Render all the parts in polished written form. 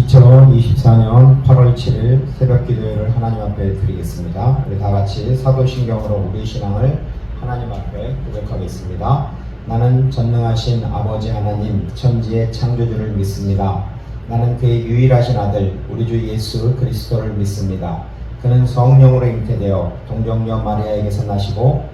2024년 8월 7일 새벽 기도회를 하나님 앞에 드리겠습니다. 우리 다 같이 사도신경으로 우리 신앙을 하나님 앞에 고백하겠습니다. 나는 전능하신 아버지 하나님 천지의 창조주를 믿습니다. 나는 그의 유일하신 아들 우리 주 예수 그리스도를 믿습니다. 그는 성령으로 잉태되어 동정녀 마리아에게서 나시고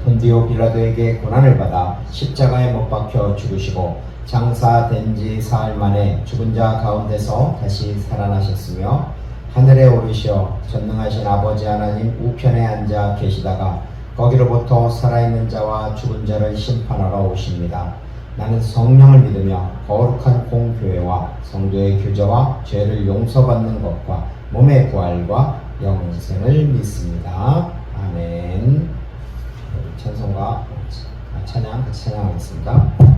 본디오 빌라도에게 고난을 받아 십자가에 못 박혀 죽으시고 장사된 지 사흘 만에 죽은 자 가운데서 다시 살아나셨으며 하늘에 오르시어 전능하신 아버지 하나님 우편에 앉아 계시다가 거기로부터 살아있는 자와 죽은 자를 심판하러 오십니다. 나는 성령을 믿으며 거룩한 공교회와 성도의 교제와 죄를 용서받는 것과 몸의 부활과 영생을 믿습니다. 아멘. 찬송과 찬양 같이 찬양하겠습니다.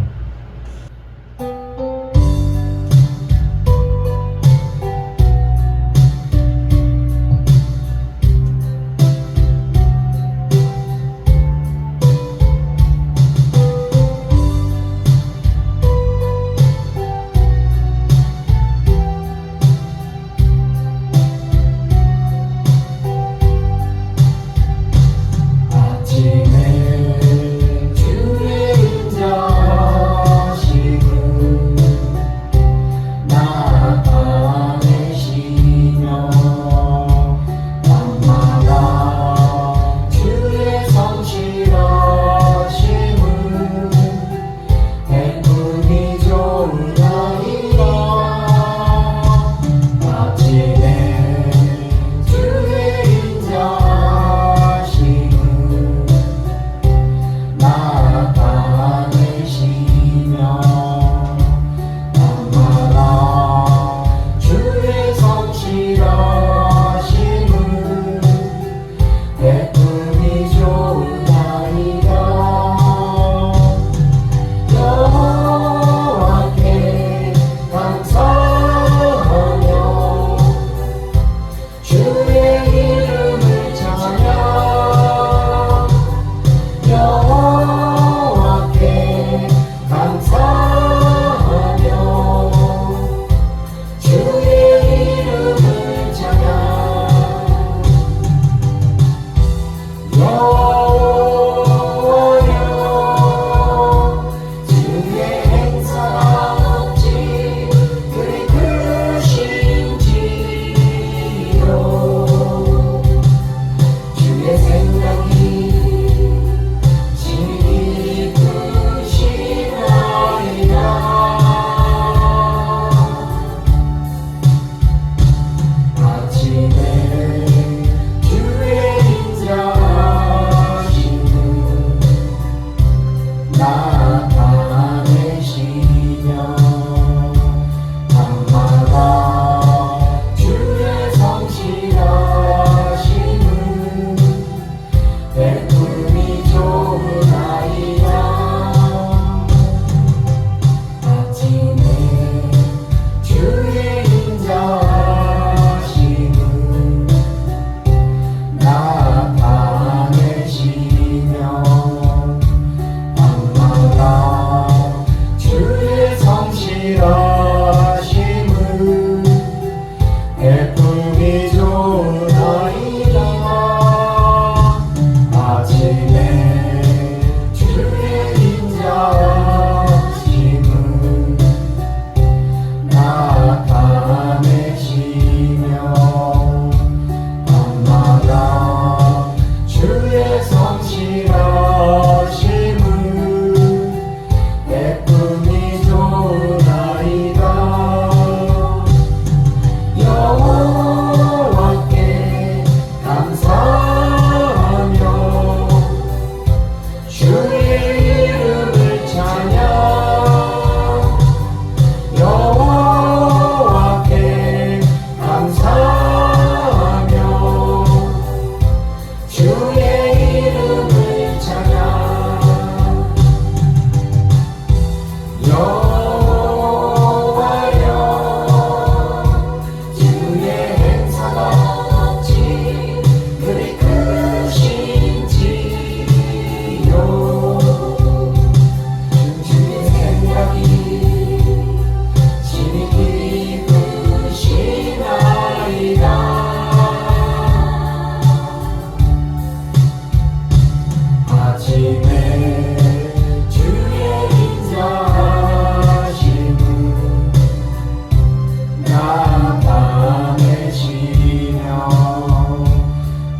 외치며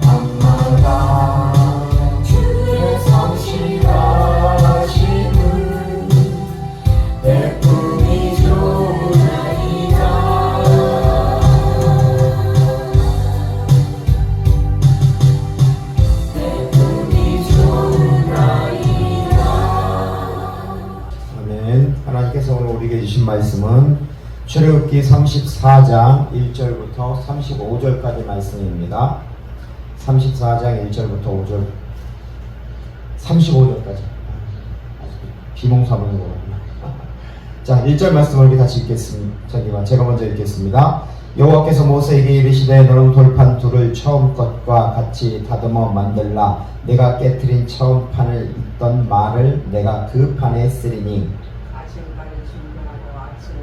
밤마다 주의 성실하심을 베풀이 좋으나이다. 베풀이 좋으나이다. 아멘. 하나님께서 오늘 우리에게 주신 말씀은 출애굽기 34장 1절부터 35절까지 말씀입니다. 34장 1절부터 5절 35절까지 비몽사몽인 거구나. 자, 1절 말씀을 우리 같이 읽겠습니다. 제가 먼저 읽겠습니다. 여호와께서 모세에게 이르시되 너는 돌판 둘을 처음 것과 같이 다듬어 만들라. 내가 깨트린 처음 판을 있던 말을 내가 그 판에 쓰리니 아침까지 준비하고 아침에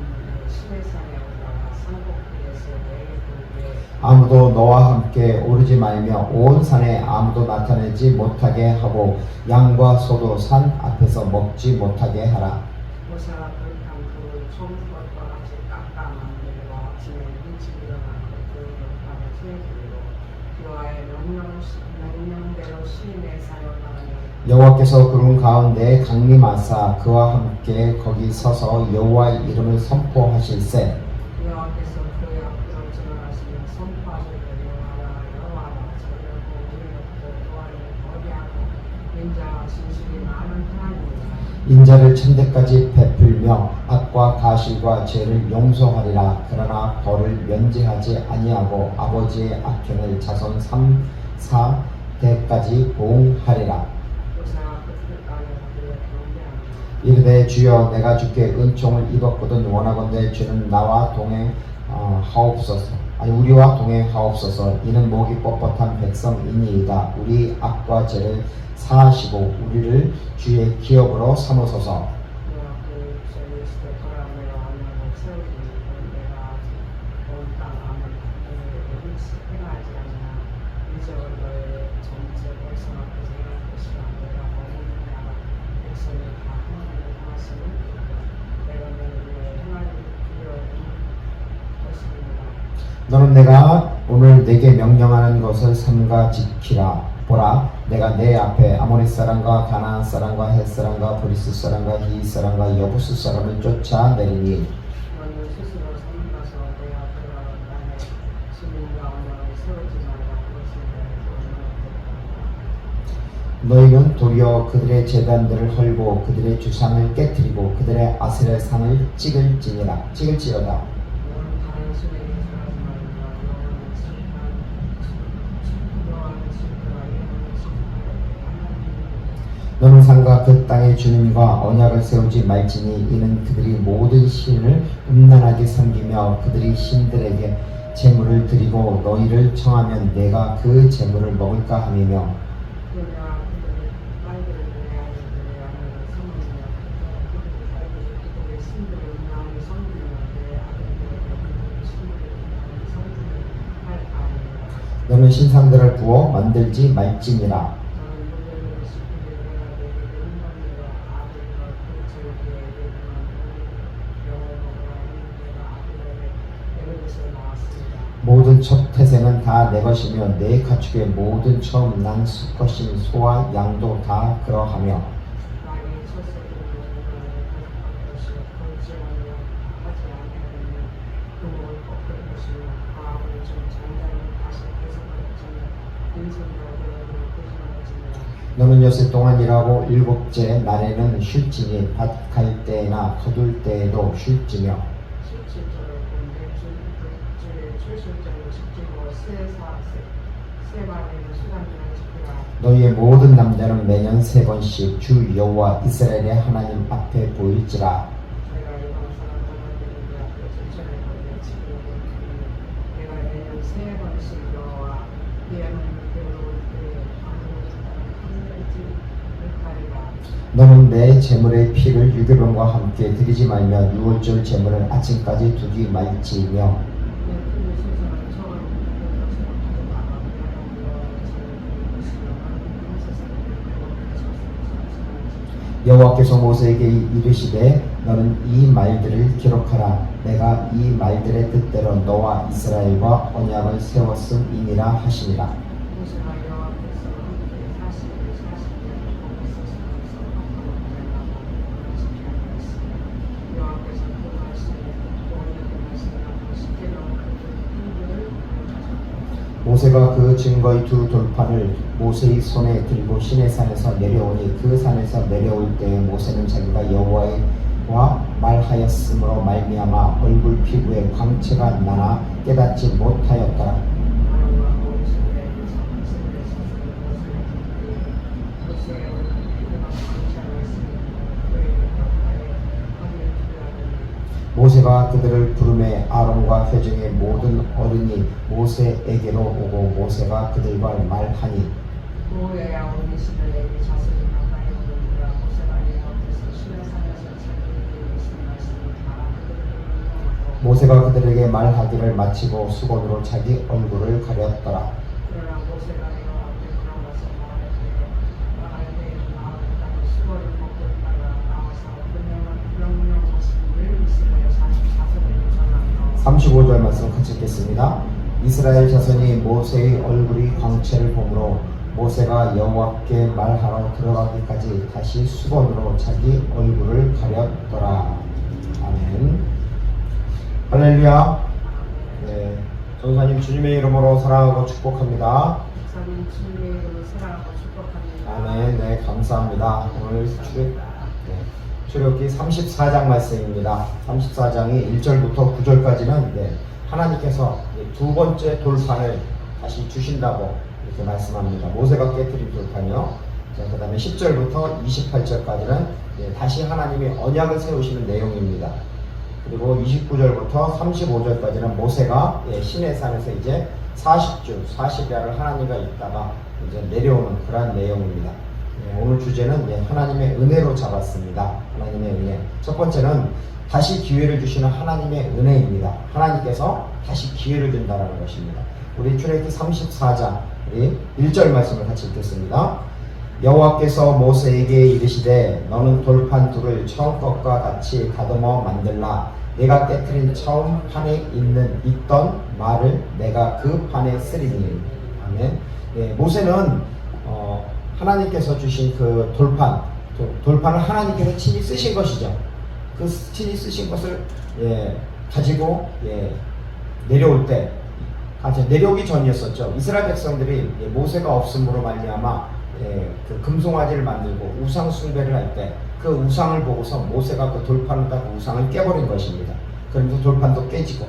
시내산에 올라가 산꼭대기에서 내일 보기에 아무도 너와 함께 오르지 말며 온 산에 아무도 나타내지 못하게 하고 양과 소도 산 앞에서 먹지 못하게 하라. 모세가 돌판 둘을 처음 것과 같이 깎아 만들고 아침에 일찍 일어나서 그 돌판을 세우고 여호와의 명령대로 시내산에 올라가니 여호와께서 구름 가운데 강림하사 그와 함께 거기 서서 여호와의 이름을 선포하실세. 여호와께서 그의 앞으로 지나가시며 선포하시되 여호와라 저녁고 우리로부터 여호와를 거리하고 인자와 진실이 많은 하나님이라. 인자를 천대까지 베풀며 악과 가실과 죄를 용서하리라. 그러나 벌을 면제하지 아니하고 아버지의 악행을 자손 3, 4대까지 보응하리라. 모세가 그 땅에 그의 경배하며 이르되 주여 내가 주께 은총을 입었거든 원하건대 주는 나와 동행하옵소서. 우리와 동행하옵소서. 이는 목이 뻣뻣한 백성이니이다. 우리 악과 죄를 사하시고 우리를 주의 기업으로 삼으소서. 너와 그 셀리스트 돌아오며 언약을 세우시니 내가 온 땅 아무 백성에게 행하지 않으나 이제 너의 전체 백성 앞에서 행할 것이라. 내가 모든 나라 백성이 다 하나님을 향하시는 내가 너를 위해 행할 필요한 것입니다. 너는 내가 오늘 내게 명령하는 것을 삼가 지키라. 보라, 내가 내 앞에 아모리 사람과 가나안 사람과 헷 사람과 브리스 사람과 히 사람과 여부스 사람을 쫓아내리니 너는 스스로 삼가서 내 앞으로 나의 시민과 언약을 세우지 말라. 그것은 너희는 도리어 그들의 제단들을 헐고 그들의 주상을 깨뜨리고 그들의 아세라상을 찍을지어다. 너는 다른 신에게 절하지 말라. 여호와는 심판과 영원히 심판하는 하나님이니라. 너는 상가 그 땅의 주님과 언약을 세우지 말지니 이는 그들이 모든 신을 음란하게 섬기며 그들이 신들에게 제물을 드리고 너희를 청하면 내가 그 제물을 먹을까 함이며 그러나 그들의 딸들을 위하여 그들의 아내를 섬기며 그들의 딸들을 그들의 신들을 음란히 섬기며 그들의 아들들을 그들의 신들을 음란히 섬기며 할까 하니라. 너는 신상들을 부어 만들지 말지니라. 너는 물건을 시키되 내가 내게 음란으로 아들과 그 절기에 예비만 영을 먹으라 하니 내가 아들에게 에르에서 나왔습니다. 모든 첫 태생은 다 내 것이며 내 가축의 모든 처음 난 수컷인 소와 양도 다 그러하며 나의 첫째들은 음란을 거듭할 것이요 번제하며 하지 아니하며 금을 꺾을 것이며 과학을 좀 장자는 다시 해석할 것이며 인생과 대화를 꾸준할지니라. 너는 엿새 동안 일하고 일곱째 날에는 쉴지니 밭 갈 때나 거둘 때에도 쉴지며 실질적으로 본데 주의 출실자를 지키고 세 발에는 수단들을 지키라. 너희의 모든 남자는 매년 3번씩 주 여호와 이스라엘의 하나님 앞에 보일지라. 내가 이방 사람 동안들에게 앞에 실천을 보내 지키려고 하니 내가 매년 3번씩 여호와 네 하나님을 배울 때에 한 가지 하리라. 너는 내 제물의 피를 유교병과 함께 드리지 말며 유월절 제물을 아침까지 두지 말지며 내 큰일 순서는 처음 그 것으로 가져다가 여호와의 제를 드릴 것이며 하나님 세상에 배워 여호와께서 모세에게 이르시되 너는 이 말들을 기록하라. 내가 이 말들의 뜻대로 너와 이스라엘과 언약을 세웠음이니라 하시니라. 모세가 여호와께서 함께 40일 40년 거기서 서면서 앞으로 보내라고 지키라고 했으니 여호와께서 그 말씀에 언약의 말씀이라고 십계명 그들 힘을 가져가셨다. 모세가 그 증거의 두 돌판을 모세의 손에 들고 시내산에서 내려오니 그 산에서 내려올 때에 모세는 자기가 여호와와 말하였으므로 말미암아 얼굴 피부에 광채가 나나 깨닫지 못하였더라. 아론과 모세의 성읍에 서서 모세를 듣되 모세의 얼굴 피부가 광채하고 있으니 그의 뼈가에 허리를 두려하더니 모세가 그들을 부르매 아론과 회중의 모든 어른이 모세에게로 오고 모세가 그들과 말하니 모여야 온 이스라엘이 자손이 가까이 오는지라 모세가 여호와께서 시내산에서 자기에게 이르신 말씀을 다 그들에게 명령하고 모세가 그들에게 말하기를 마치고 수건으로 자기 얼굴을 가렸더라. 그러나 모세가 여호와께 돌아와서 말할 때에 나아갔다가 수건을 벗고 있다가 나와서 명령하신 일 이스라엘 자손에게 전하며 35절 말씀 같이 읽겠습니다. 이스라엘 자손이 모세의 얼굴이 광채를 보므로 모세가 여호와께 말하러 들어가기까지 다시 수건으로 자기 얼굴을 가렸더라. 아멘. 할렐루야. 네, 전사님 주님의 이름으로 사랑하고 축복합니다. 목사님 주님의 이름으로 사랑하고 축복합니다. 아멘. 네, 감사합니다. 오늘 출애굽기 34장 말씀입니다. 34장이 1절부터 9절까지는 하나님께서 두 번째 돌판을 다시 주신다고 이렇게 말씀합니다. 모세가 깨뜨린 돌판이요. 그 다음에 10절부터 28절까지는 다시 하나님이 언약을 세우시는 내용입니다. 그리고 29절부터 35절까지는 모세가 시내산에서 이제 40주, 40야를 하나님과 있다가 이제 내려오는 그러한 내용입니다. 오늘 주제는 하나님의 은혜로 잡았습니다. 하나님의 은혜. 첫 번째는 다시 기회를 주시는 하나님의 은혜입니다. 하나님께서 다시 기회를 준다는 것입니다. 우리 출애굽기 34장 우리 1절 말씀을 같이 읽겠습니다. 여호와께서 모세에게 이르시되 너는 돌판 둘을 처음 것과 같이 다듬어 만들라. 내가 깨트린 처음 판에 있던 말을 내가 그 판에 쓰리니. 아멘. 모세는 하나님께서 주신 그 돌판을 하나님께서 친히 쓰신 것이죠. 그 친히 쓰신 것을 가지고 내려올 때 내려오기 전이었었죠. 이스라엘 백성들이 모세가 없음으로 말미암아 그 금송아지를 만들고 우상 숭배를 할 때 그 우상을 보고서 모세가 그 돌판에다 그 우상을 깨버린 것입니다. 그러면서 돌판도 깨지고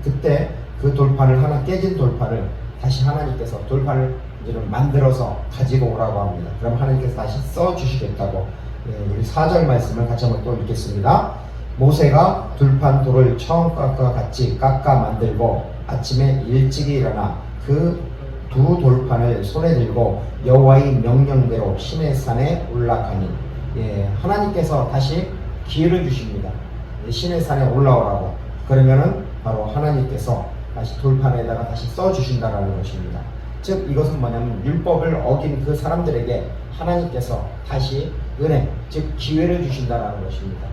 그때 그 돌판을 깨진 돌판을 다시 하나님께서 돌판을 만들어서 가지고 오라고 합니다. 그럼 하나님께서 다시 써주시겠다고. 우리 4절 말씀을 같이 한번 또 읽겠습니다. 모세가 들판 돌을 처음 것과 같이 깎아 만들고 아침에 일찍이 일어나 그 두 돌판을 손에 들고 여호와의 명령대로 시내산에 올라가니. 하나님께서 다시 기회를 주십니다. 시내산에 올라오라고. 그러면은 바로 하나님께서 다시 돌판에다가 다시 써주신다라는 것입니다. 즉 이것은 뭐냐면 율법을 어긴 그 사람들에게 하나님께서 다시 은혜, 즉 기회를 주신다라는 것입니다.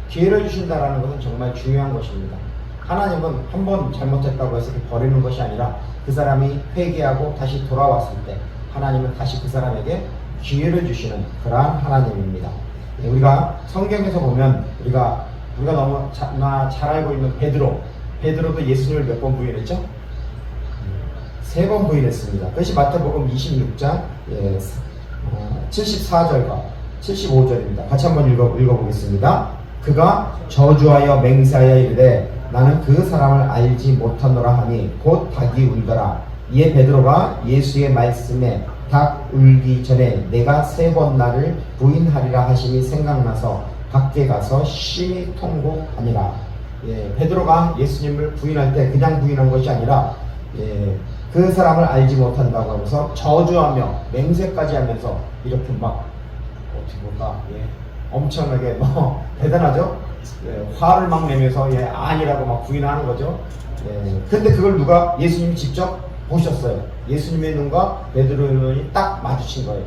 기회를 주신다라는 것은 정말 중요한 것입니다. 하나님은 한 번 잘못했다고 해서 버리는 것이 아니라 그 사람이 회개하고 다시 돌아왔을 때 하나님은 다시 그 사람에게 기회를 주시는 그러한 하나님입니다. 우리가 성경에서 보면 우리가 너무 잘 알고 있는 베드로도 예수님을 몇 번 부인했죠? 3번 부인했습니다. 그것이 마태복음 26장 74절과 75절입니다. 같이 한번 읽어보겠습니다. 그가 저주하여 맹세하여 이르되 나는 그 사람을 알지 못하노라 하니 곧 닭이 울더라. 이에 베드로가 예수의 말씀에 닭 울기 전에 내가 3번 나를 부인하리라 하심이 생각나서 밖에 가서 심히 통곡하니라. 베드로가 예수님을 부인할 때 그냥 부인한 것이 아니라 그 사람을 알지 못한다고 하면서 저주하며 맹세까지 하면서 이렇게 막 어떻게 볼까 엄청나게 대단하죠. 화를 막 내면서 아니라고 막 부인하는 거죠. 근데 그걸 누가 예수님이 직접 보셨어요. 예수님의 눈과 베드로의 눈이 딱 마주친 거예요.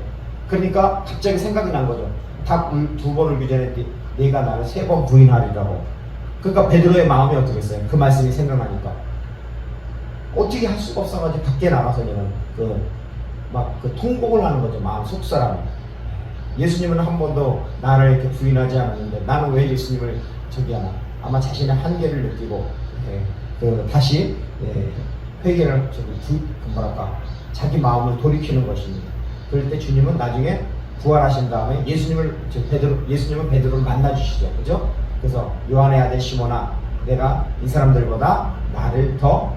그러니까 갑자기 생각이 난 거죠. 닭 2번 울기 전에 네가 나를 3번 부인하리라고. 그러니까 베드로의 마음이 어떻겠어요? 그 말씀이 생각나니까 어떻게 할 수가 없어가지고 밖에 나가서는 그 통곡을 하는 거죠. 마음 속사람. 예수님은 한 번도 나를 이렇게 부인하지 않았는데 나는 왜 예수님을 저기 하나? 아마 자신의 한계를 느끼고 다시 회개를 자기 마음을 돌이키는 것입니다. 그럴 때 주님은 나중에 부활하신 다음에 예수님은 베드로를 만나 주시죠. 그죠? 그래서 요한의 아들 시몬아, 내가 이 사람들보다 나를 더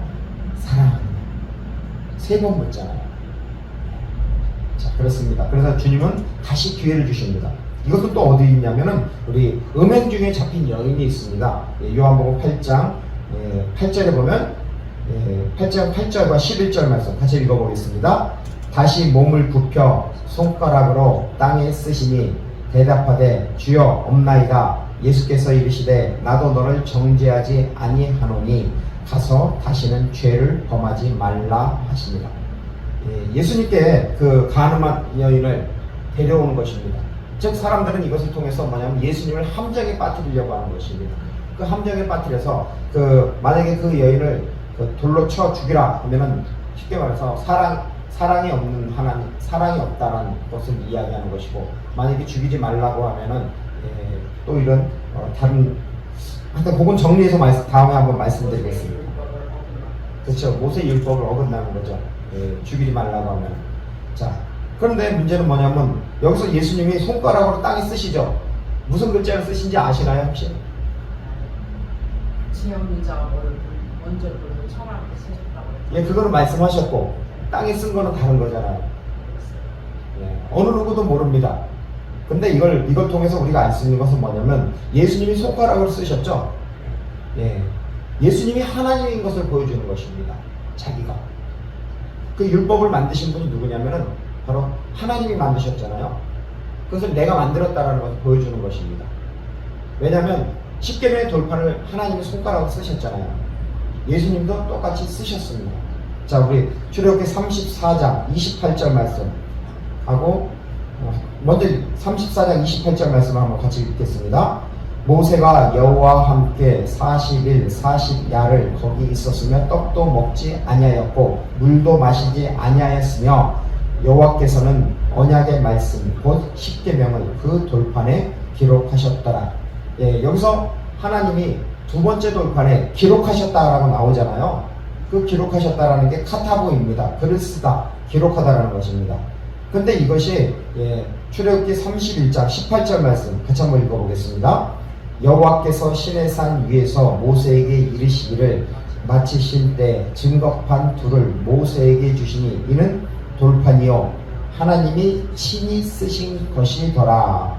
사랑한다. 3번 묻잖아요. 자, 그렇습니다. 그래서 주님은 다시 기회를 주십니다. 이것은 또 어디 있냐면은 우리 음행 중에 잡힌 여인이 있습니다. 요한복음 8장 8절에 보면 8장 8절과 11절 말씀 같이 읽어보겠습니다. 다시 몸을 굽혀 손가락으로 땅에 쓰시니 대답하되 주여 없나이다. 예수께서 이르시되 나도 너를 정죄하지 아니하노니 가서 다시는 죄를 범하지 말라 하십니다. 예수님께 그 가늠한 여인을 데려오는 것입니다. 즉 사람들은 이것을 통해서 뭐냐면 예수님을 함정에 빠뜨리려고 하는 것입니다. 그 함정에 빠뜨려서 만약에 그 여인을 돌로 쳐 죽이라 하면은 쉽게 말해서 사랑이 없는 하나님, 사랑이 없다라는 것을 이야기하는 것이고, 만약에 죽이지 말라고 하면은 또 이런 다른 하여튼 그건 정리해서 다음에 한번 말씀드리겠습니다. 그렇죠. 모세 율법을 어긋나는 거죠. 죽이지 말라고 하면. 자, 그런데 문제는 뭐냐면 여기서 예수님이 손가락으로 땅에 쓰시죠. 무슨 글자를 쓰신지 아시나요 혹시? 지형자를 먼저 천하게 쓰셨다고. 그거는 말씀하셨고 땅에 쓴 거는 다른 거잖아요. 어느 누구도 모릅니다. 근데 이걸 통해서 우리가 알 수 있는 것은 뭐냐면 예수님이 손가락을 쓰셨죠. 예수님이 하나님인 것을 보여주는 것입니다. 자기가. 그 율법을 만드신 분이 누구냐면은 바로 하나님이 만드셨잖아요. 그것을 내가 만들었다라는 것을 보여주는 것입니다. 왜냐하면 십계명의 돌판을 하나님이 손가락으로 쓰셨잖아요. 예수님도 똑같이 쓰셨습니다. 자, 우리 출애굽기 34장 28절 말씀 하고 먼저 34장 28절 말씀을 한번 같이 읽겠습니다. 모세가 여호와와 함께 40일 40야를 거기 있었으며 떡도 먹지 아니하였고 물도 마시지 아니하였으며 여호와께서는 언약의 말씀 곧 십계명을 그 돌판에 기록하셨더라. 여기서 하나님이 두 번째 돌판에 기록하셨다라고 나오잖아요. 그 기록하셨다라는 게 카타보입니다. 글을 쓰다, 기록하다라는 것입니다. 근데 이것이 출애굽기 31장 18절 말씀 같이 한번 읽어보겠습니다. 여호와께서 시내산 위에서 모세에게 이르시기를 마치실 때 증거판 둘을 모세에게 주시니 이는 돌판이요 하나님이 친히 쓰신 것이더라.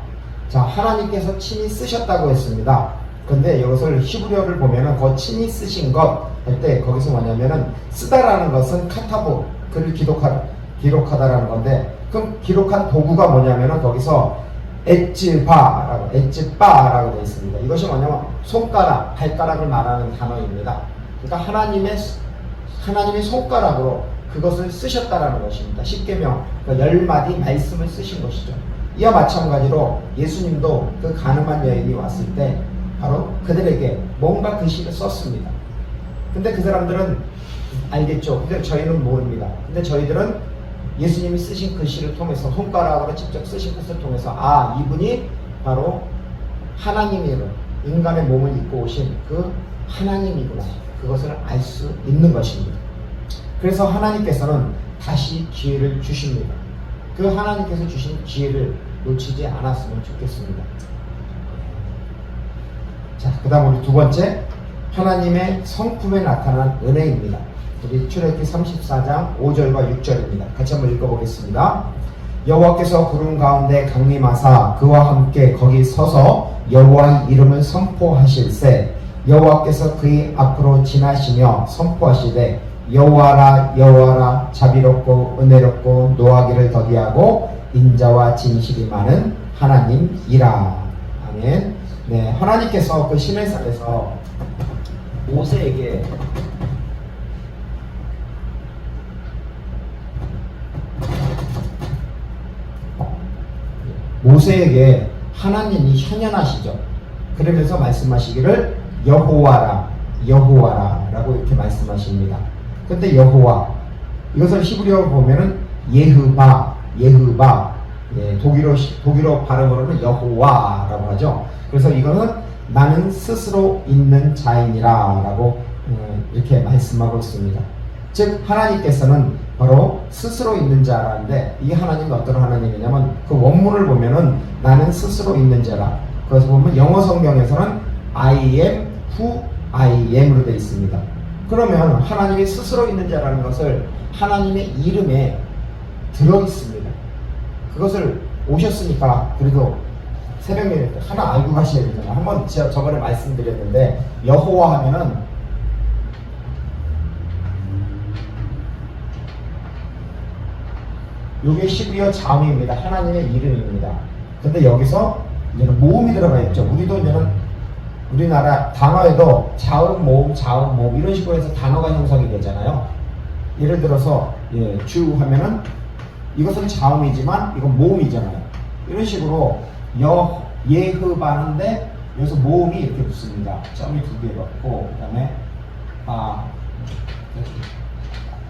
자, 하나님께서 친히 쓰셨다고 했습니다. 근데 이것을 히브리어를 보면은 그 친히 쓰신 것 할 때 거기서 뭐냐면은 쓰다라는 것은 카타보, 글을 기록하다라는 건데, 그럼 기록한 도구가 뭐냐면은 거기서 에츠바라고 되어 있습니다. 이것이 뭐냐면 손가락, 발가락을 말하는 단어입니다. 그러니까 하나님의 손가락으로 그것을 쓰셨다라는 것입니다. 십계명, 그러니까 10마디 말씀을 쓰신 것이죠. 이와 마찬가지로 예수님도 그 가늠한 여인이 왔을 때 바로 그들에게 뭔가 글씨를 썼습니다. 근데 그 사람들은 알겠죠. 근데 저희는 모릅니다. 근데 저희들은 예수님이 쓰신 글씨를 통해서, 손가락으로 직접 쓰신 것을 통해서 이분이 바로 하나님이고 인간의 몸을 입고 오신 그 하나님이구나, 그것을 알 수 있는 것입니다. 그래서 하나님께서는 다시 기회를 주십니다. 그 하나님께서 주신 기회를 놓치지 않았으면 좋겠습니다. 자, 그 다음 우리 두 번째, 하나님의 성품에 나타난 은혜입니다. 우리 출애굽기 34장 5절과 6절입니다. 같이 한번 읽어보겠습니다. 여호와께서 구름 가운데 강림하사 그와 함께 거기 서서 여호와의 이름을 선포하실세 여호와께서 그의 앞으로 지나시며 선포하시되 여호와라 여호와라 자비롭고 은혜롭고 노하기를 더디하고 인자와 진실이 많은 하나님이라. 아멘. 하나님께서 그 시내산에서 모세에게 하나님이 현현하시죠. 그러면서 말씀하시기를 여호와라 여호와라 라고 이렇게 말씀하십니다. 근데 여호와 이것을 히브리어로 보면은 예흐바 예, 독일어 발음으로는 여호와라고 하죠. 그래서 이거는 나는 스스로 있는 자이니라 라고 이렇게 말씀하고 있습니다. 즉 하나님께서는 바로 스스로 있는 자라는데, 이 하나님은 어떤 하나님이냐면 그 원문을 보면은 나는 스스로 있는 자라. 그래서 보면 영어 성경에서는 I am who I am으로 되어 있습니다. 그러면 하나님이 스스로 있는 자라는 것을 하나님의 이름에 들어 있습니다. 그것을 오셨으니까 그래도 새벽 예배 때 하나 알고 가셔야 되잖아요. 한번 제가 저번에 말씀드렸는데 여호와 하면은 요게 히브리어 자음입니다. 하나님의 이름입니다. 근데 여기서 이제는 모음이 들어가 있죠. 우리도 이제는 우리나라 단어에도 자음, 모음 이런 식으로 해서 단어가 형성이 되잖아요. 예를 들어서 주 하면은 이것은 자음이지만 이건 모음이잖아요. 이런 식으로 예흐바는데 여기서 모음이 이렇게 붙습니다. 점이 2개 붙고 그다음에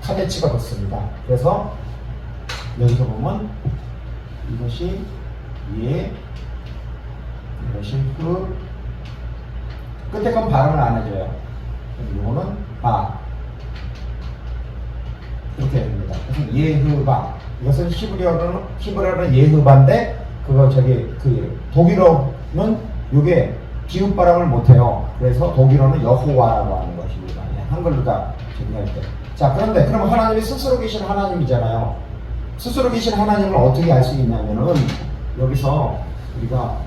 카데치가 붙습니다. 그래서 여기서 보면 이것이 이것이 끝에 건 발음을 안 해줘요. 이거는 이렇게 됩니다. 그래서 예흐바 이것은 히브리어는 예흐바인데 독일어는 이게 기읍 발음을 못해요. 그래서 독일어는 여호와라고 하는 것입니다. 한글로 다 정리할 때. 자, 그런데 그럼 하나님이 스스로 계신 하나님이잖아요. 스스로 계신 하나님을 어떻게 알 수 있냐면은 여기서 우리가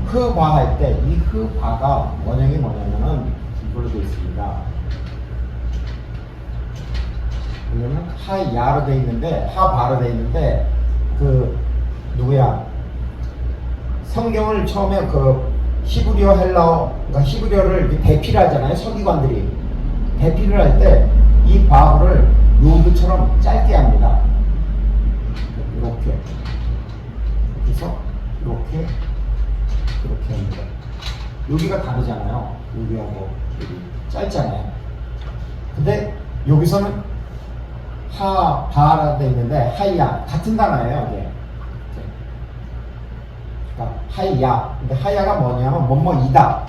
흐바 할 때 이 흐바가 원형이 뭐냐면은 이걸로 되어 있습니다. 그러면 하야로 되어 있는데 하바로 되어 있는데 성경을 처음에 히브리어 헬라어 그러니까 히브리어를 대피를 하잖아요. 서기관들이 대피를 할 때 이 바울을 요드처럼 짧게 합니다. 이렇게 그래서 이렇게 합니다. 여기가 다르잖아요. 여기하고 여기 짧잖아요. 근데 여기서는 하바라 돼 있는데 하야 같은 단어예요. 이게 그러니까 하야. 근데 하야가 뭐냐면 뭐뭐이다.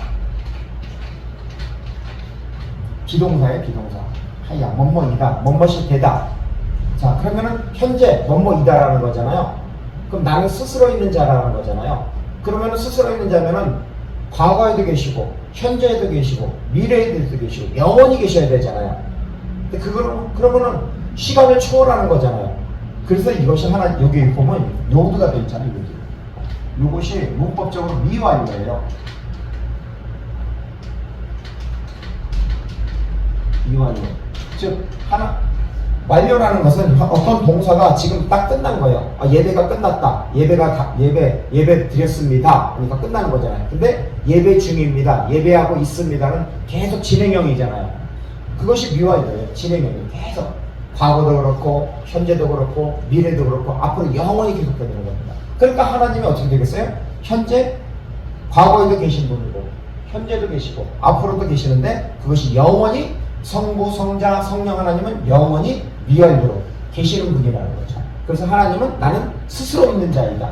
비동사예요. 비동사. 하야 뭐뭐이다. 뭐뭐이 되다. 자, 그러면은 현재 뭐뭐이다라는 거잖아요. 그럼 나는 스스로 있는 자라는 거잖아요. 그러면은 스스로 있는 자면은 과거에도 계시고 현재에도 계시고 미래에도 계시고 영원히 계셔야 되잖아요. 근데 그러면은 시간을 초월하는 거잖아요. 그래서 이것이 하나 여기 보면 요드가 되어 있잖아요. 이것이 문법적으로 미완료예요. 미완료. 즉 완료라는 것은 어떤 동사가 지금 딱 끝난 거예요. 예배가 끝났다. 예배 드렸습니다. 그러니까 끝나는 거잖아요. 근데 예배 중입니다. 예배하고 있습니다는 계속 진행형이잖아요. 그것이 미완료예요. 진행형이 계속. 과거도 그렇고 현재도 그렇고 미래도 그렇고 앞으로 영원히 계속되는 겁니다. 그러니까 하나님이 어떻게 되겠어요? 현재 과거에도 계신 분이고 현재도 계시고 앞으로도 계시는데 그것이 영원히 성부, 성자, 성령 하나님은 영원히 미완료로 계시는 분이라는 거죠. 그래서 하나님은 나는 스스로 있는 자이다.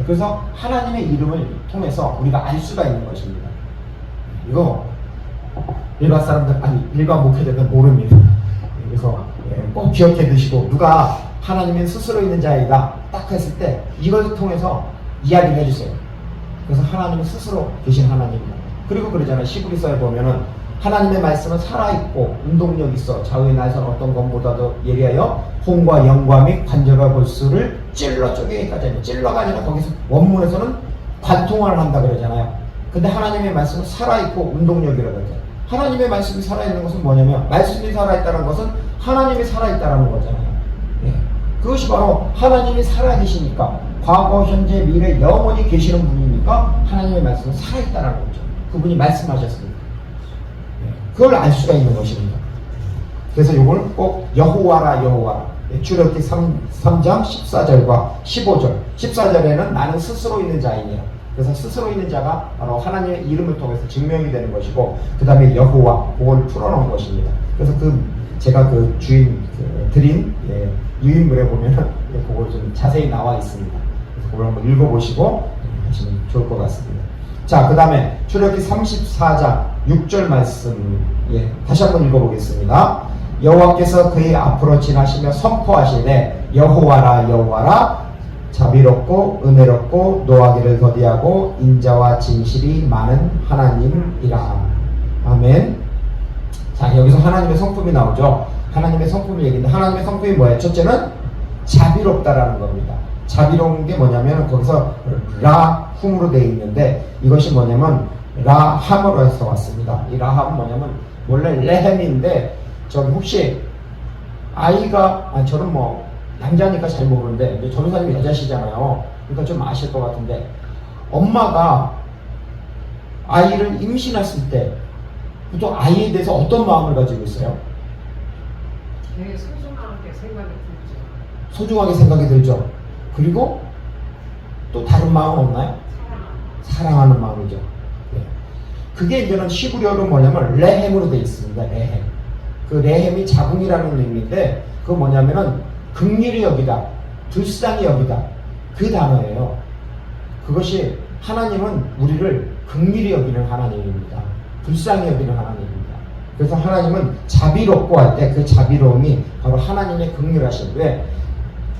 그래서 하나님의 이름을 통해서 우리가 알 수가 있는 것입니다. 이거 일반 목회자들은 모릅니다. 그래서 꼭 기억해 두시고 누가 하나님은 스스로 있는 자이다 딱 했을 때 이걸 통해서 이야기를 해주세요. 그래서 하나님은 스스로 계신 하나님입니다. 그리고 그러잖아요. 시브리서에 보면은 하나님의 말씀은 살아있고 운동력 있어 좌우의 날선 어떤 것보다도 예리하여 혼과 영과 및 관절과 골수를 찔러 쪼개기까지 합니다. 찔러가 아니라 거기서 원문에서는 관통을 한다 그러잖아요. 근데 하나님의 말씀은 살아있고 운동력이라고 하죠. 하나님의 말씀이 살아있는 것은 뭐냐면 말씀이 살아있다는 것은 하나님이 살아있다는 거잖아요. 그것이 바로 하나님이 살아계시니까 과거, 현재, 미래 영원히 계시는 분이니까 하나님의 말씀은 살아있다는 거죠. 그분이 말씀하셨습니다. 그걸 알 수가 있는 것입니다. 그래서 이걸 꼭 여호와라 출애굽기 3장 14절과 15절. 14절에는 나는 스스로 있는 자이니라. 그래서 스스로 있는 자가 바로 하나님의 이름을 통해서 증명이 되는 것이고, 그 다음에 여호와, 그걸 풀어놓은 것입니다. 그래서 제가 주인 드린 유인물에 보면은 그걸 좀 자세히 나와 있습니다. 그래서 그걸 한번 읽어보시고 하시면 좋을 것 같습니다. 자, 그 다음에 출애굽기 34장 6절 말씀, 다시 한번 읽어보겠습니다. 여호와께서 그의 앞으로 지나시며 선포하시되 여호와라 여호와라 자비롭고 은혜롭고 노하기를 더디하고 인자와 진실이 많은 하나님이라. 아멘. 자, 여기서 하나님의 성품이 나오죠. 하나님의 성품을 얘기했는데, 하나님의 성품이 뭐예요? 첫째는 자비롭다라는 겁니다. 자비로운 게 뭐냐면 거기서 라훔으로 되어 있는데, 이것이 뭐냐면 라함으로 해서 왔습니다. 이 라함은 뭐냐면 원래 레헴인데, 저기 혹시 아이가, 저는 뭐 남자니까 잘 모르는데 전우사님 여자시잖아요. 그러니까 좀 아실 것 같은데, 엄마가 아이를 임신했을 때 또 아이에 대해서 어떤 마음을 가지고 있어요? 되게 소중하게 생각이 들죠. 소중하게 생각이 들죠. 그리고 또 다른 마음 없나요? 사랑하는 마음이죠. 그게 이제는 시브리어로 뭐냐면 레헴으로 되어 있습니다. 레헴. 그 레헴이 자궁이라는 의미인데, 그거 뭐냐면은 긍휼히 여기다, 불쌍히 여기다, 그 단어예요. 그것이, 하나님은 우리를 긍휼히 여기는 하나님입니다. 불쌍히 여기는 하나님입니다. 그래서 하나님은 자비롭고 할 때 그 자비로움이 바로 하나님의 긍휼하심. 왜?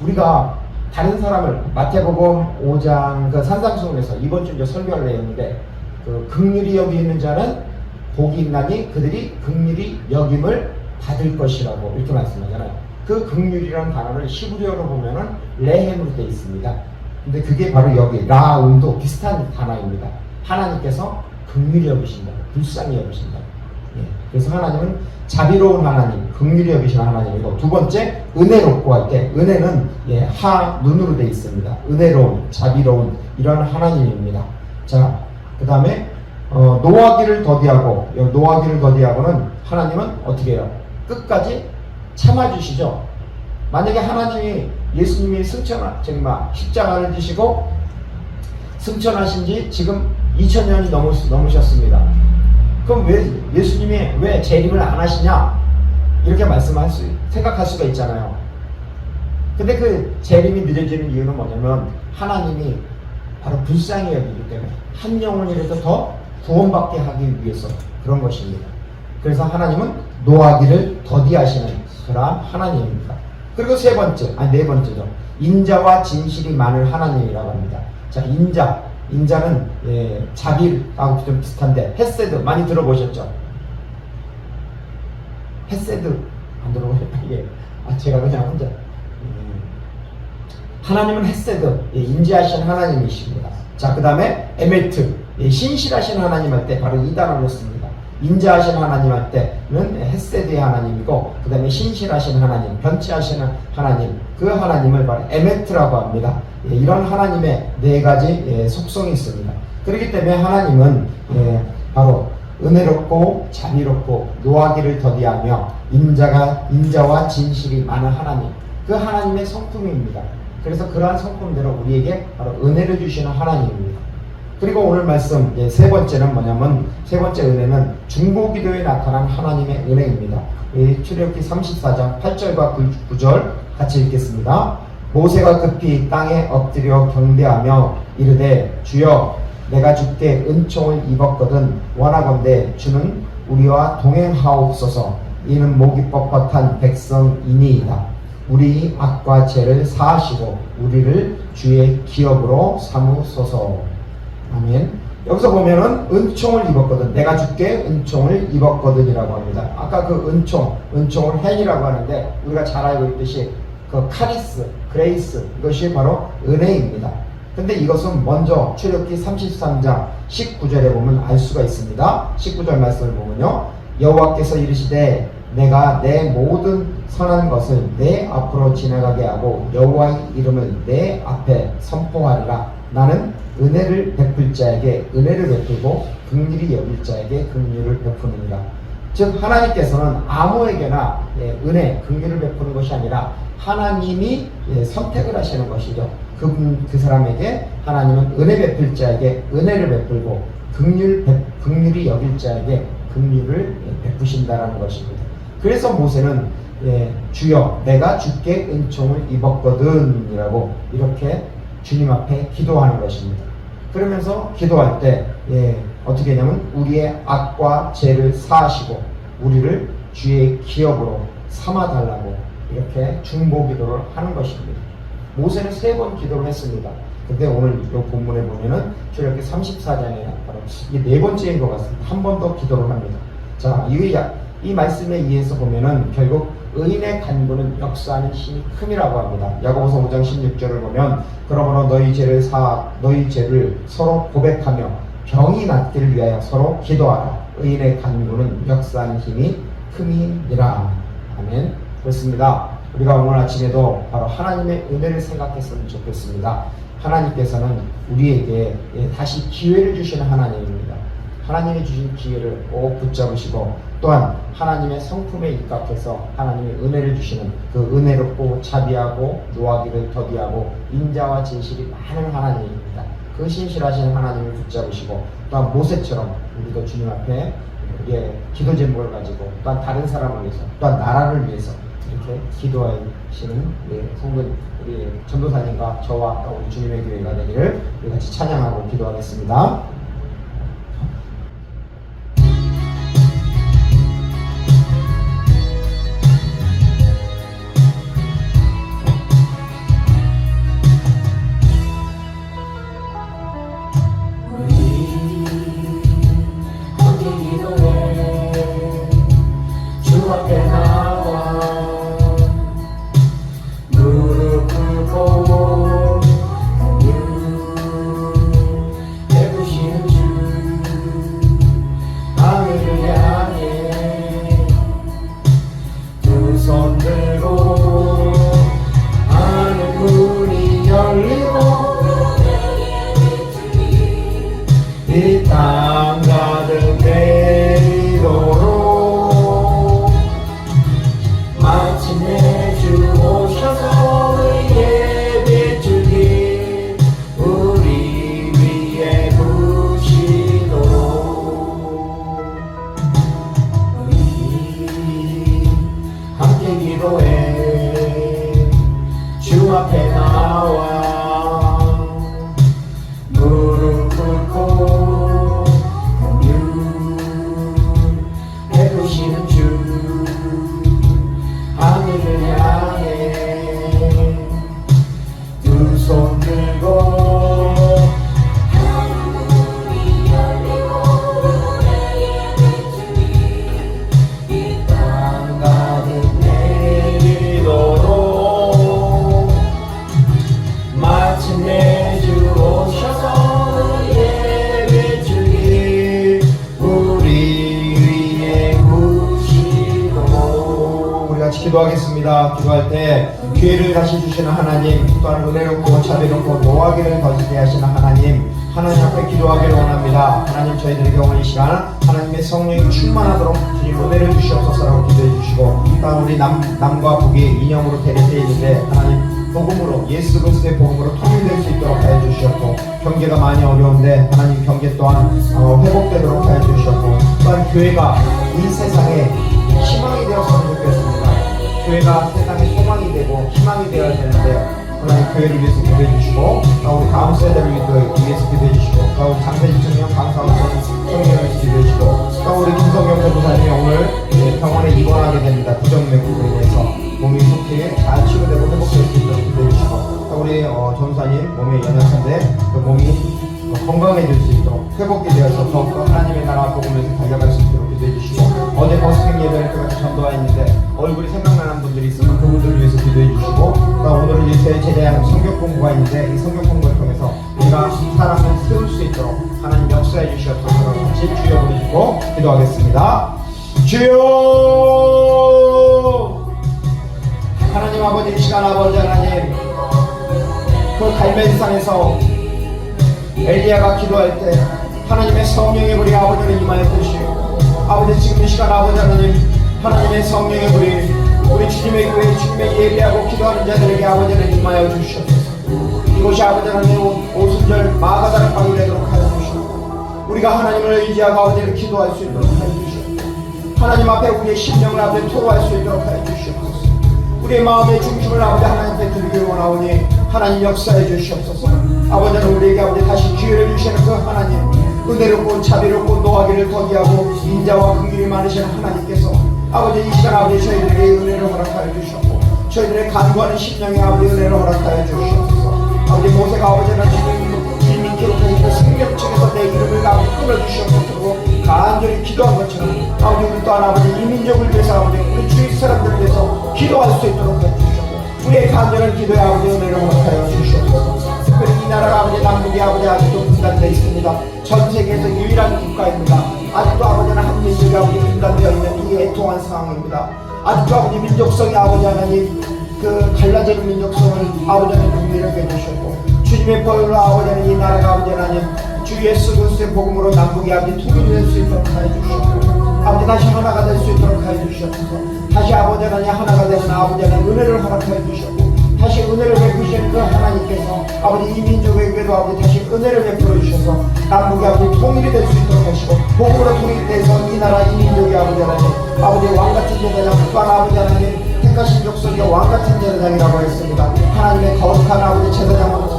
우리가 다른 사람을, 마태복음 5장 그 산상수훈에서 이번 주 이제 설교를 내었는데, 그 긍휼히 여기는 자는 복이 있나니 그들이 긍휼히 여김을 받을 것이라고 이렇게 말씀하잖아요. 그 긍휼이라는 단어를 시브리어로 보면은 레헴으로 되어 있습니다. 근데 그게 바로 여기 라움도 비슷한 단어입니다. 하나님께서 긍휼히 여기신다, 불쌍히 여기신다. 그래서 하나님은 자비로운 하나님, 긍휼히 여기시는 하나님이고, 두 번째 은혜롭고 할 때, 은혜는 눈으로 되어 있습니다. 은혜로운, 자비로운 이런 하나님입니다. 자, 그 다음에 노하기를 더디하고, 노하기를 더디하고는 하나님은 어떻게 해요? 끝까지 참아주시죠. 만약에 하나님이, 예수님이 십자가를 지시고 승천하신 지 지금 2000년이 넘으셨습니다. 그럼 왜 예수님이 왜 재림을 안 하시냐? 이렇게 생각할 수가 있잖아요. 근데 그 재림이 늦어지는 이유는 뭐냐면, 하나님이 바로 불쌍히 여기기 때문에 한 영혼이라도 더 구원받게 하기 위해서 그런 것입니다. 그래서 하나님은 노하기를 더디하시는 그러한 하나님입니다. 그리고 네 번째죠. 인자와 진실이 많은 하나님이라고 합니다. 자, 인자는 자비하고 좀 비슷한데, 헤세드 많이 들어보셨죠? 헤세드 안 들어보셨나요? 제가 그냥 혼자. 하나님은 헤세드, 인자하신 하나님이십니다. 자, 그 다음에 에메트, 신실하신 하나님 할 때 바로 이 단어를 씁니다. 인자하신 하나님 할 때는 헤세드의 하나님이고, 그 다음에 신실하신 하나님, 변치하시는 하나님, 그 하나님을 바로 에메트라고 합니다. 이런 하나님의 네 가지 속성이 있습니다. 그렇기 때문에 하나님은 바로 은혜롭고 자비롭고 노하기를 더디하며 인자와 진실이 많은 하나님, 그 하나님의 성품입니다. 그래서 그러한 성품대로 우리에게 바로 은혜를 주시는 하나님입니다. 그리고 오늘 말씀 세 번째는 뭐냐면, 세 번째 은혜는 중보기도에 나타난 하나님의 은혜입니다. 출애굽기 34장 8절과 9절 같이 읽겠습니다. 모세가 급히 땅에 엎드려 경배하며 이르되, 주여 내가 주께 은총을 입었거든 원하건대 주는 우리와 동행하옵소서. 이는 목이 뻣뻣한 백성이니이다. 우리 악과 죄를 사하시고 우리를 주의 기업으로 삼으소서. 아멘. 여기서 보면은 은총을 입었거든, 내가 주께 은총을 입었거든이라고 합니다. 아까 그 은총을 헨이라고 하는데, 우리가 잘 알고 있듯이 그 카리스, 그레이스, 이것이 바로 은혜입니다. 근데 이것은 먼저 출애굽기 33장 19절에 보면 알 수가 있습니다. 19절 말씀을 보면요, 여호와께서 이르시되 내가 내 모든 선한 것을 내 앞으로 지나가게 하고 여호와의 이름을 내 앞에 선포하리라. 나는 은혜를 베풀 자에게 은혜를 베풀고 긍휼히 여길 자에게 긍휼을 베푸느니라. 즉 하나님께서는 아무에게나 은혜, 긍휼을 베푸는 것이 아니라 하나님이 선택을 하시는 것이죠. 그 사람에게 하나님은 은혜 베풀 자에게 은혜를 베풀고 긍휼이 여길 자에게 긍휼을 베푸신다라는 것입니다. 그래서 모세는 주여 내가 주께 은총을 입었거든 이라고 이렇게 주님 앞에 기도하는 것입니다. 그러면서 기도할 때 어떻게 했냐면 우리의 악과 죄를 사하시고 우리를 주의 기업으로 삼아달라고 이렇게 중보 기도를 하는 것입니다. 모세는 3번 기도를 했습니다. 근데 오늘 이 본문에 보면은 저렇게 34장에 바로 이게 4번째인 것 같습니다. 한 번 더 기도를 합니다. 자, 이 말씀에 의해서 보면은 결국 의인의 간구는 역사하는 힘이 큼이라고 합니다. 야고보서 5장 16절을 보면 그러므로 너희 죄를 서로 고백하며 병이 낫기를 위하여 서로 기도하라. 의인의 간구는 역사하는 힘이 큼이니라. 아멘. 그렇습니다. 우리가 오늘 아침에도 바로 하나님의 은혜를 생각했으면 좋겠습니다. 하나님께서는 우리에게 다시 기회를 주시는 하나님입니다. 하나님이 주신 기회를 꼭 붙잡으시고 또한 하나님의 성품에 입각해서 하나님의 은혜를 주시는 그 은혜롭고 자비하고 노하기를 더디하고 인자와 진실이 많은 하나님입니다. 그 신실하신 하나님을 붙잡으시고 또한 모세처럼 우리도 주님 앞에 우리의 기도 제목을 가지고 또한 다른 사람을 위해서 또한 나라를 위해서 이렇게 기도하시는 성근 우리 전도사님과 저와 우리 주님의 교회가 되기를 우리 같이 찬양하고 기도하겠습니다. 기도하겠습니다. 기도할 때 기회를 다시 주시는 하나님, 또한 은혜롭고 자비롭고 노하기를 더디게 하시는 하나님 앞에 기도하기를 원합니다. 하나님 저희들에게 오늘 이 시간 하나님의 성령이 충만하도록 주님 은혜를 주시옵소서라고 기도해 주시고 또한 우리 남과 북이 인형으로 대립되어 있는데 하나님 복음으로 예수 그리스도의 복음으로 통일될 수 있도록 하여 주시옵고 경계가 많이 어려운데 하나님 경계 또한 회복되도록 하여 주시옵고 또한 교회가 이 세상에 희망이 되었으면 좋겠습니다. 교회가 세상에 소망이 되고 희망이 되어야 되는데 하나님 교회를 위해서 기도해 주시고 우리 다음 세대를 위해서 기도해 주시고 우리 장세지청령 강사우선 청년을 위해서 기도해 주시고 또 우리 김성경 전도사님이 오늘 병원에 입원하게 됩니다. 부정맥으로 인해서 몸이 좋게 잘 치료되고 회복될 수 있도록 기도해 주시고 또 우리 전도사님 몸에 연약한데 그 몸이 건강해질 수 있도록 회복이 되어서 더욱더 하나님의 나라와 복음에서 달려갈 수 있도록 기도해 주시고 어제 버스킹 예배를 통해서 전도하였는데 얼굴이 생각나는 분들이 있으면 그분들을 위해서 기도해 주시고 또 오늘은 이제 제대한 성경 공부가 있는데 이 성경 공부를 통해서 우리가 사람을 세울 수 있도록 하나님 역사해 주시옵소서 같이 주여 부르시고 기도하겠습니다. 주여 하나님 아버지 이 시간 아버지 하나님 그 갈멜산에서 엘리야가 기도할 때 하나님의 성령의 불이 아버지를 임하여 주시고 아버지 지금 이 시간 아버지 하나님의 성령의 불이 우리 주님의 교회 주님의 예배하고 기도하는 자들에게 아버지를 임하여 주시옵소서. 이곳이 아버지 하나님 오순절 마가다락 방이 되도록 하여 주시옵소서. 우리가 하나님을 의지하고 아버지를 기도할 수 있도록 하여 주시옵소서. 하나님 앞에 우리의 심령을 아버지 토로할 수 있도록 하여 주시옵소서. 우리의 마음의 중심을 아버지 하나님 앞에 드리기 원하오니 하나님 역사해 주시옵소서. 아버지는 우리에게 아버지 다시 기회를 주시는 그 하나님, 은혜롭고 자비롭고 노하기를 더디하고 인자와 긍휼이 많으신 하나님께서 아버지 이 시간 아버지 저희들에게 은혜를 허락하여 주셨고 저희들의 간구하는 심령에 아버지 은혜를 허락하여 주시옵소서. 아버지 모세가 아버지는 주님 기록하신 그 생명책에서 내 이름을 아버지 끊어주시옵소서 간절히 기도한 것처럼 아버지 우리 또한 아버지 이 민족을 위해서 아버지 우리 주위 사람들을 위해서 기도할 수 있도록 해주시옵소서. 우리의 간절한 기도에 아버지 은혜를 허락하여 주시옵소서. 특별히 이 나라가 아버지 남북이 아버지 아직도 분단되어 있습니다. 전 세계에서 유일한 국가입니다. 아직도 아버지는 한 민족이 아버지 분단되어 있는 이 애통한 상황입니다. 아직도 아버지 민족성이 아버지 하나님 그 갈라지는 민족성을 아버지는 국민에게 해주셨고 주님의 보혈로 아버지는 이 나라가 아버지 하나님 주 예수 그리스도의 복음으로 남북이 아버지 통일될 수 있도록 하여 주시옵소서. 아버지 다시 하나가 될 수 있도록 하여 주시옵소서. 다시 아버지 하나님 하나가 되는 아버지 하나님 은혜를 허락하여 주셨고 다시 은혜를 베푸시는 그 하나님께서 아버지 이 민족에게도 아버지 다시 은혜를 베풀어 주셔서 남북이 아버지 통일이 될 수 있도록 하시고 복음으로 통일돼서 이 나라 이 민족이 아버지 하나님 아버지 왕같은 제사장 또한 아버지 하나님 택하신 족속의 왕같은 제사장이라고 했습니다. 하나님의 거룩한 아버지 제사장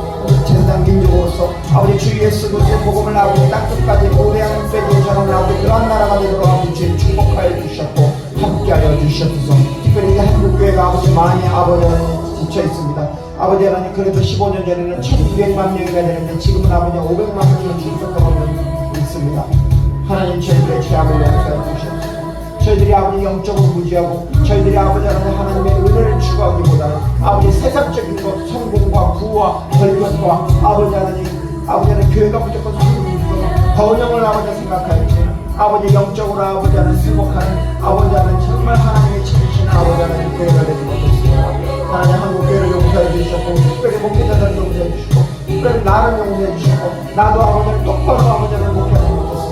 민족으로서 아버지 주 예수 그리스도의 복음을 아버지 땅끝까지 오대하는 빼기 전하는 아버지 그러한 나라가 되도록 아버지 주님 축복하여 주셨고 함께하여 주셨소서. 특별히 이 한국교회가 아버지 많이 아버지 하나님 지쳐 있습니다. 아버지 하나님 그래도 15년 전에는 1200만 명이가 되는데 지금은 아버지 500만 명이 출석하고 있습니다. 하나님 저희들의 죄악을 용서해 주시옵소서. 저희들이 아버지 영적으로 무지하고 저희들이 아버지 하나님의 은혜를 추구하기보다는 아버지 세상적인 것 성공과 부와 벌것과 아버지 하나님 교회가 무조건 성공이고 번영을 아버지 생각하였지 아버지 영적으로 아버지 하나님 행복하는 아버지 하나님 정말 하나님의 지키시는 아버지 하나님 교회가 되지 못했습니다. 하나님 한국교회를 용서해 주셨고 특별히 목회자들을 용서해 주시고 특별히 나를 용서해 주시고 나도 아버지를 똑바로 아버지를 목회하지 못했습니다.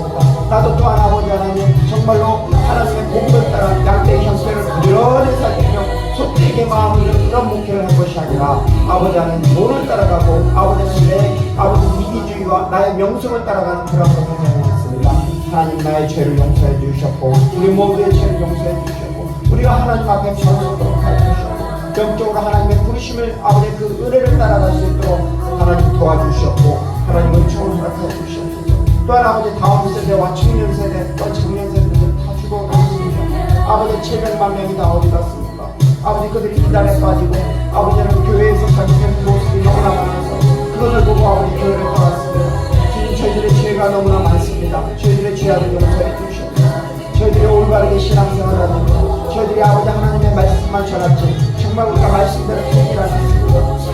나도 또한 아버지 하나님 정말로 하나님의 복음을 따라 양떼의 형태를 부지런히 살피며 소떼에게 마음을 그런 목회를 한 것이 아니라 아버지 하나님 돈을 따라가고 아버지는 내 아버지 이기주의와 나의 명성을 따라가는 그런 목회를 했습니다. 하나님 나의 죄를 용서해 주셨고 우리 모두의 죄를 용서해 주셨고 우리가 하나님 앞에 서도록 하여 주셨고 영적으로 하나님의 부르심을 아버지 그 은혜를 따라갈 수 있도록 하나님 도와주셨고 하나님 은총을 허락해 주셨소서. 또한 아버지 다음 세대와 청년 세대 또 청년 세대들 다 죽어갔습니다. 아버지 700만 명이 다 어디 갔습니까? 아버지 그들이 이단에 빠지고 아버지는 교회에서 잘못된 모습이 너무나 많아서 그것을 보고 아버지 교회를 떠났습니다. 주님 저희들의 죄가 너무나 많습니다. 저희들의 죄악을 용서해 주시옵소서. 저희들이 올바르게 신앙생활하는 저희들이 아버지 하나님의 말씀만 전하지 정말 우리가 말씀대로 행실하는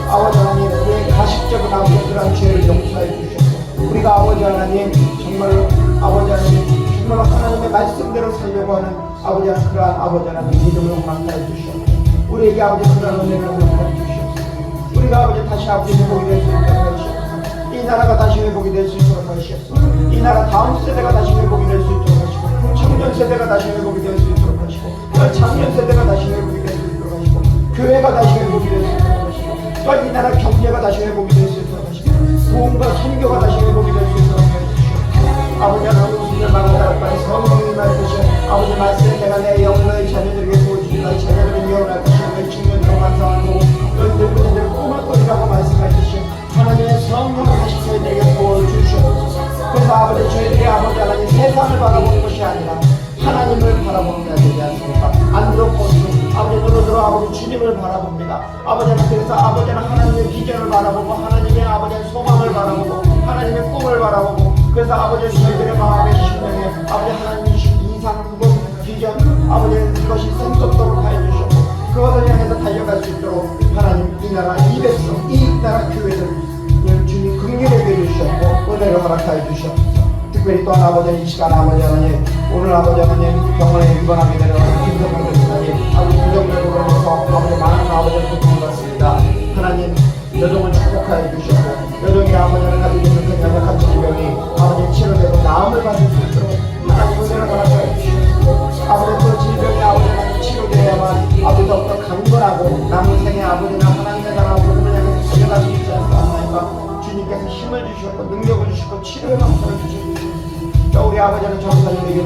아버지 하나님 우리의 가식적인 아버지 그러한 죄를 용서해 주시옵소서. 우리가 아버지 하나님 정말로 아버지 하나님 정말로 하나님의 말씀대로 살려고 하는 아버지 하나님 그러한 아버지 하나님 믿음을 허락하여 주시옵소서. 우리에게 아버지 그러한 은혜를 허락하여 주시옵소서. 우리가 아버지 다시 아버지 회복이 될 수 있도록 하시옵소서. 이 나라가 다시 회복이 될 수 있도록 하시옵소서. 이 나라 다음 세대가 다시 회복이 될 수 있도록 하시고 청년 세대가 다시 회복이 될 수 있도록 하시고 작년 세대가 다시 회복이 될 수 있도록 하시고 교회가 다시 회복이 될 수 있도록 하시고 또 이 나라 경제가 다시 회복이 될 수 있도록 하시고 부흥과 선교가 다시 회복이 될 수 있도록 해주시옵소서. 아버지 하나님 우리를 막아달라고 성령이 말씀하시오. 아버지 말씀에 내가 내 영혼을 자녀들에게 보여주니 너희 자녀들은 영원할 것이요 너희 측면으로 완성하고 너희 늙은이들 꿈을 꾸리라고 말씀하시오. 하나님의 성령을 다시 저희들에게 보여주시옵소서. 그래서 아버지 저희들이 아버지 하나님 세상을 바라보는 것이 아니라 하나님을 바라보는 게 되지 않습니까? 안드로포스 아버지 눈으로 아버지 주님을 바라봅니다. 아버지는 그래서 아버지는 하나님의 비전을 바라보고 하나님의 아버지의 소망을 바라보고 하나님의 꿈을 바라보고 그래서 아버지 저희들의 마음의 심령에 아버지 하나님의 이상 비전 아버지 이것이 생속도록 하여 주셨고 그것을 향해서 달려갈 수 있도록 하나님 이 나라 이 백성 이 나라 교회를 주님 긍휼히 여겨주셨고 은혜를 허락하여 주셨소. 특별히 또한 아버지는 이 시간 아버지 하나님 오늘 아버지 하나님 병원에 입원하게 되는 김성근 교수님 아버지 부정맥으로 해서 아버지 많은 아버지를 고통을 받습니다. 하나님 여종을 축복하여 주셨고 여종이 아버지를 가지고 있는 그 연약한 질병이 아버지 치료되고 나음을 받을 수 있도록 하나님 은혜를 허락하여 주시고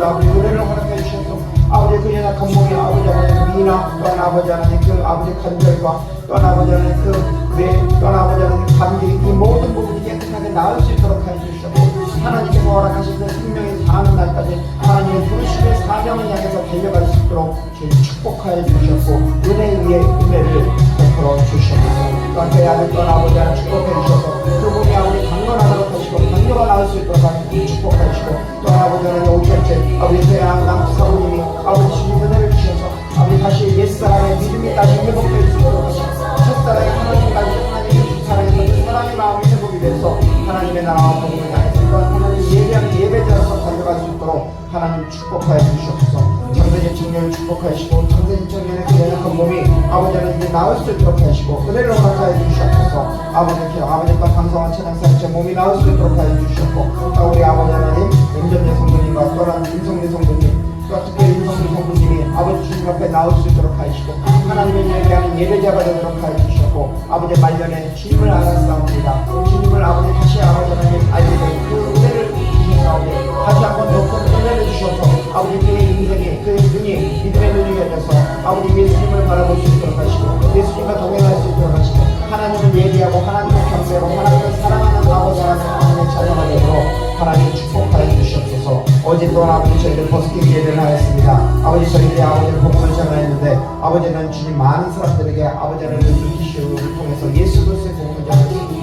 주시옵소서. 아버지 은혜를 허락해 주셔서 아버지 그 연약한 몸이 아버지 하나님 미나 또한 아버지 하나님 그 아버지 관절과 또한 아버지 하나님 그뇌 또한 아버지 하나님 감기 이 모든 부분이 깨끗하게 나을 수 있도록 해 주시옵소서. 하나님께서 허락하신 그 생명의 사는 날까지 하나님의 부르심의 사명을 향해서 달려갈 수 있도록 주님 축복하여 주셨고 은혜 위에 은혜를 베풀어 주셨소서. 또한 그 아들 또한 아버지 하나님 축복해 주셔서 그분이 아버지 강건하도록 하시고 강건가 나올 수 있도록 하시고 축복해 주시고 또한 아버지 하나님 오천째 아버지 대한항상 사부님이 아버지 주님 은혜를 주셔서 아버지 다시 옛사람의 믿음이 다시 회복될 수 있도록 하시고 첫사랑의 하나님까지 하나님의 사랑에서 사랑의 마음이 회복이 돼서 하나님의 나라와 복음을 향해서 또한 하나님 예배하는 예배자로서 달려갈 수 있도록 하나님 축복하여 주시옵소서. 장세진 청년을 축복하시고 장세진 청년의 그 연약한 몸이 아버지 하나님께 나을 수 있도록 하시고 은혜를 허락하여 주시옵소서. 아버지 또 강성한 천양사의 제 몸이 나을 수 있도록 하여 주시옵고 또 우리 아버지 하나님 임전재 성도님과 또한 임성재 성도님 또 특별히 임성재 성도님이 아버지 주님 앞에 나올 수 있도록 하시고 하나님의 예배하는 예배자가 되도록 하여 주시옵고 아버지 말년에 주님을 알았사옵니다. 주님을 아버지 다시 아버지 하나님 알게 된 그 은혜를 주셨사오니 다시 한번 더 큰 은혜를 주셔서 아버지 그의 인생에 그의 눈이 믿음의 눈이 열려서 아버지 예수님을 바라볼 수 있도록 하시고 예수님과 동행할 수 있도록 하시고 하나님을 예비하고 하나님을 경배하고 하나님을 사랑하는 아버지 하나님의 자녀가 되도록 하나님 축복하여 주시옵소서. 어제 또한 아버지 저희들 버스킹 예배를 하였습니다. 아버지 저희들이 아버지를 복음을 전하였는데 아버지는 주님 많은 사람들에게 아버지 하나님의 눈티슈를 통해서 예수 그리스도의 복음을 전하시고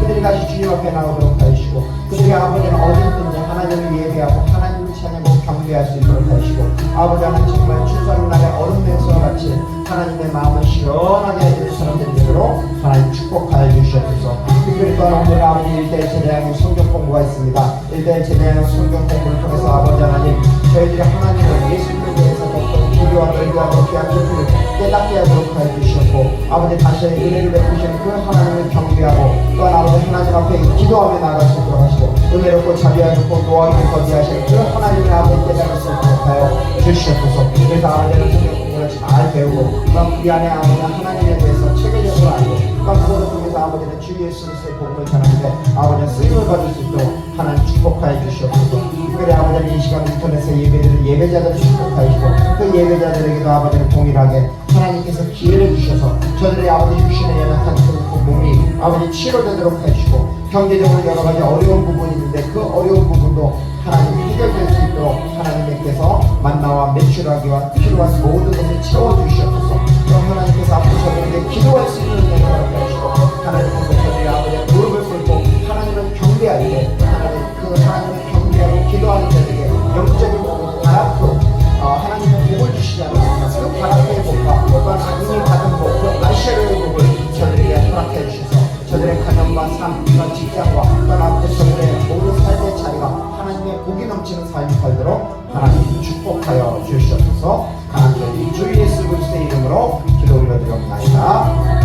그들이 다시 주님 앞에 나오도록 하시고 그들이 아버지는 어디든지 하나님을 예배하고 하나님을 찬양하고 경배할 수 있도록 하시고 아버지 하나님 정말 추수하는 날에 얼음 냉수와 같이 하나님의 마음을 시원하게 해주는 사람들이 되도록 하나님 축복하여 주시옵소서. 특별히 또한 오늘 아버지 1대1 제대하는 성경 공부가 있습니다. 1대1 제대하는 성경 공부를 통해서 아버지 하나님 저희들이 하나님을 예수님을 위해서 기도와 널기와 덕기와 깊이를 깨닫게 하도록 하여 주시옵고 아버지 다시 은혜를 베푸시는 그 하나님을 경배하고 또한 아버지 하나님 앞에 기도하며 나아갈 수 있도록 하시고 은혜롭고 자비하고 노하기를 거지하시는 그 하나님의 앞에 깨달을 수 있도록 하여 주시옵소서. 그래서 아버지는 성경 공부를 잘 배우고 또한 우리 안에 아버지 하나님에 대해서 체계적으로 알고 또한 그것을 통해서 아버지는 주 예수 그리스도의 복음을 전하는데 아버지는 쓰임을 받을 수 있도록 하나님 축복하여 주시옵소서. 특별히 아버지는 이 시간 인터넷에 예배자들을 축복하시고 그 예배자들에게도 아버지는 동일하게 하나님께서 기회를 주셔서 저들의 아버지 주시는 연약한 그 몸이 아버지 치료되도록 해주시고 경제적으로 여러 가지 어려운 부분이 있는데 그 어려운 부분도 하나님 해결될 수 있도록 하나님께서 만나와 매출하기와 필요한 모든 것을 채워주시옵소서. 그럼 하나님께서 앞으로 저들에게 기도할 수 있는 은혜를 허락하시고 하나님께서 저들의 아버지의 무릎을 꿇고 하나님을 경배할 때 하나님을 경배하고 기도하는 자들에게 영적인 바라크 하나님의 복을 주시지 않습니까? 그 바라크의 복과 또한 악인이 받은 복, 그 아시아의 복을 저들에게 허락해 주셔서 저들의 가정과 삶, 또한 직장과 또한 앞으로 저들의 모든 삶의 자리가 하나님의 복이 넘치는 삶이 살도록 하나님 축복하여 주시옵소서. 하나님 주 예수 그리스도의 이름으로 기도 올려드리옵나이다.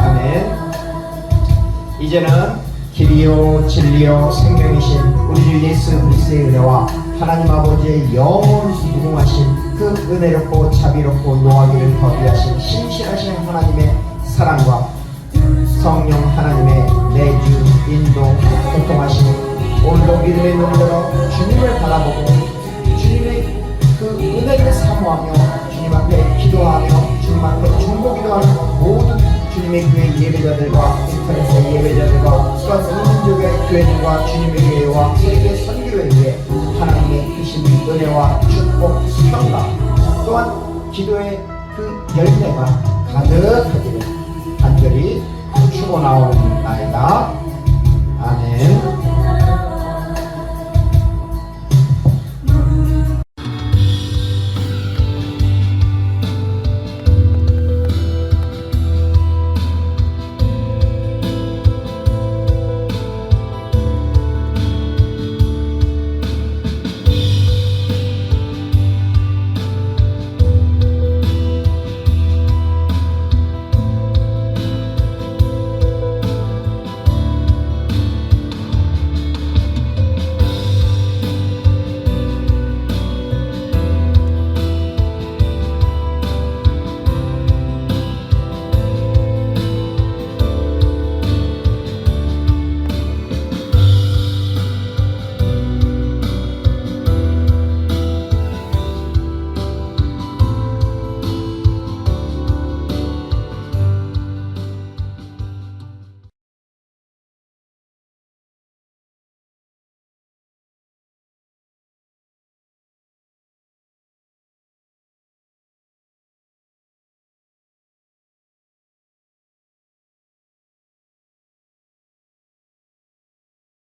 아멘. 이제는 길이요 진리요 생명이신 우리 주 예수 그리스도의 은혜와 하나님 아버지의 영원 무궁하신 그 은혜롭고 자비롭고 노하기를 더디하신 신실하신 하나님의 사랑과 성령 하나님의 내주 인도 교통하시는 오늘도 믿음의 눈을 열어 주님을 바라보고 주님의 그 은혜를 사모하며 주님 앞에 기도하며 주님 앞에 중보기도하는 모든 주님의 교회 예배자들과 인터넷의 예배자들과 또한 이민족의 교회들과 주님의 교회와 세계 선교를 위해 하나님의 크신 은혜와 축복, 평강 또한 기도의 그 열매가 가득하기를 간절히 축원하옵나이다. 아멘.